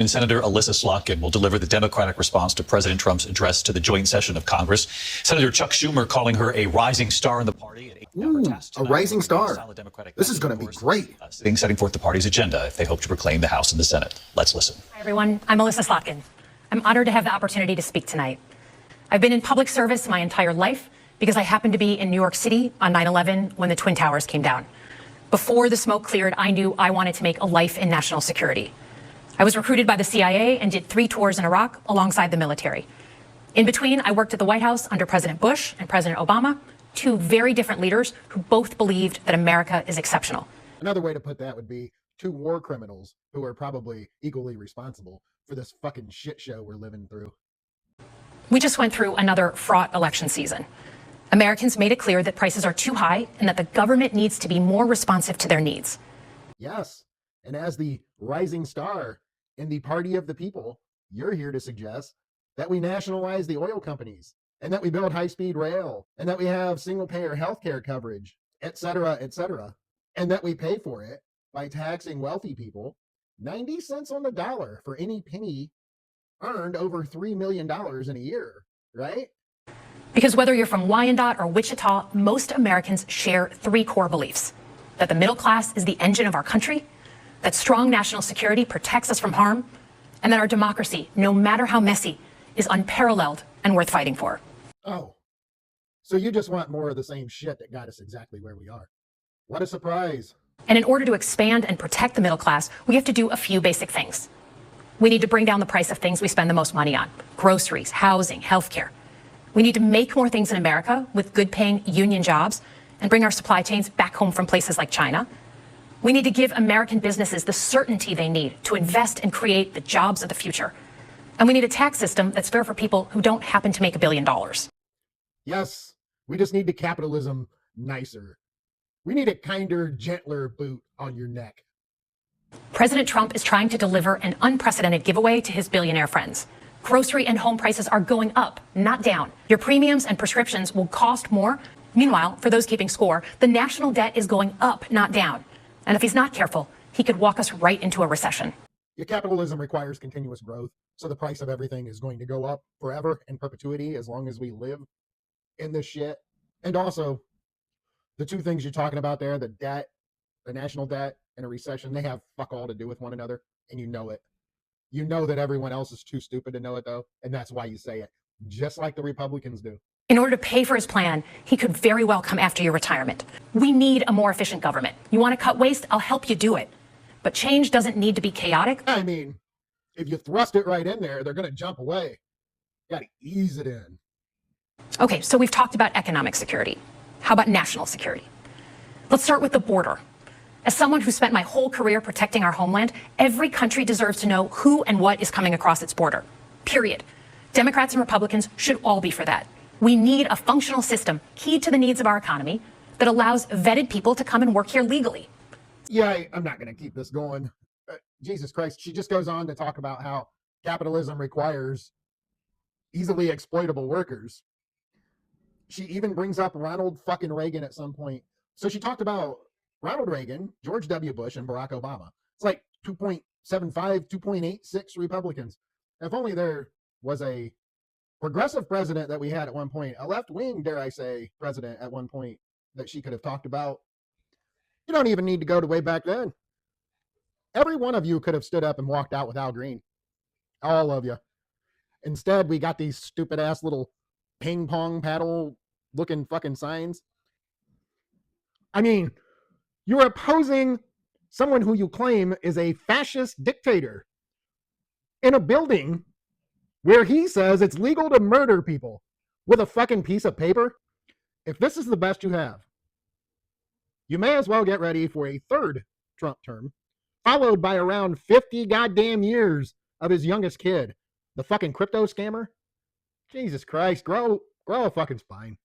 And Senator Elissa Slotkin will deliver the Democratic response to President Trump's address to the joint session of Congress. Senator Chuck Schumer calling her a rising star in the party. Ooh, a rising star. This is going to be great. Setting forth the party's agenda if they hope to reclaim the House and the Senate. Let's listen. Hi, everyone. I'm Elissa Slotkin. I'm honored to have the opportunity to speak tonight. I've been in public service my entire life because I happened to be in New York City on 9/11 when the Twin Towers came down. Before the smoke cleared, I knew I wanted to make a life in national security. I was recruited by the CIA and did 3 tours in Iraq alongside the military. In between, I worked at the White House under President Bush and President Obama, 2 very different leaders who both believed that America is exceptional. Another way to put that would be 2 war criminals who are probably equally responsible for this fucking shit show we're living through. We just went through another fraught election season. Americans made it clear that prices are too high and that the government needs to be more responsive to their needs. Yes, and as the rising star in the party of the people, you're here to suggest that we nationalize the oil companies and that we build high-speed rail and that we have single-payer healthcare coverage, et cetera, and that we pay for it by taxing wealthy people 90 cents on the dollar for any penny earned over $3 million in a year, right? Because whether you're from Wyandotte or Wichita, most Americans share 3 core beliefs: that the middle class is the engine of our country, that strong national security protects us from harm, and that our democracy, no matter how messy, is unparalleled and worth fighting for. Oh, so you just want more of the same shit that got us exactly where we are. What a surprise. And in order to expand and protect the middle class, we have to do a few basic things. We need to bring down the price of things we spend the most money on: groceries, housing, healthcare. We need to make more things in America with good-paying union jobs and bring our supply chains back home from places like China. We need to give American businesses the certainty they need to invest and create the jobs of the future. And we need a tax system that's fair for people who don't happen to make $1 billion. Yes, we just need the capitalism nicer. We need a kinder, gentler boot on your neck. President Trump is trying to deliver an unprecedented giveaway to his billionaire friends. Grocery and home prices are going up, not down. Your premiums and prescriptions will cost more. Meanwhile, for those keeping score, the national debt is going up, not down. And if he's not careful, he could walk us right into a recession. Your capitalism requires continuous growth, so the price of everything is going to go up forever in perpetuity as long as we live in this shit. And also, the 2 things you're talking about there, the debt, the national debt, and a recession, they have fuck all to do with one another, and you know it. You know that everyone else is too stupid to know it, though, and that's why you say it, just like the Republicans do. In order to pay for his plan, he could very well come after your retirement. We need a more efficient government. You want to cut waste? I'll help you do it. But change doesn't need to be chaotic. I mean, if you thrust it right in there, they're going to jump away. You got to ease it in. Okay, so we've talked about economic security. How about national security? Let's start with the border. As someone who spent my whole career protecting our homeland, every country deserves to know who and what is coming across its border. Period. Democrats and Republicans should all be for that. We need a functional system keyed to the needs of our economy that allows vetted people to come and work here legally. Yeah, I'm not going to keep this going. Jesus Christ, she just goes on to talk about how capitalism requires easily exploitable workers. She even brings up Ronald fucking Reagan at some point. So she talked about Ronald Reagan, George W. Bush, and Barack Obama. It's like 2.75, 2.86 Republicans. If only there was a progressive president that we had at one point, a left-wing, dare I say, president at one point that she could have talked about. You don't even need to go to way back then. Every one of you could have stood up and walked out with Al Green. All of you. Instead, we got these stupid-ass little ping-pong paddle-looking fucking signs. I mean, you're opposing someone who you claim is a fascist dictator in a building where he says it's legal to murder people with a fucking piece of paper. If this is the best you have, you may as well get ready for a 3rd Trump term, followed by around 50 goddamn years of his youngest kid, the fucking crypto scammer. Jesus Christ, grow a fucking spine.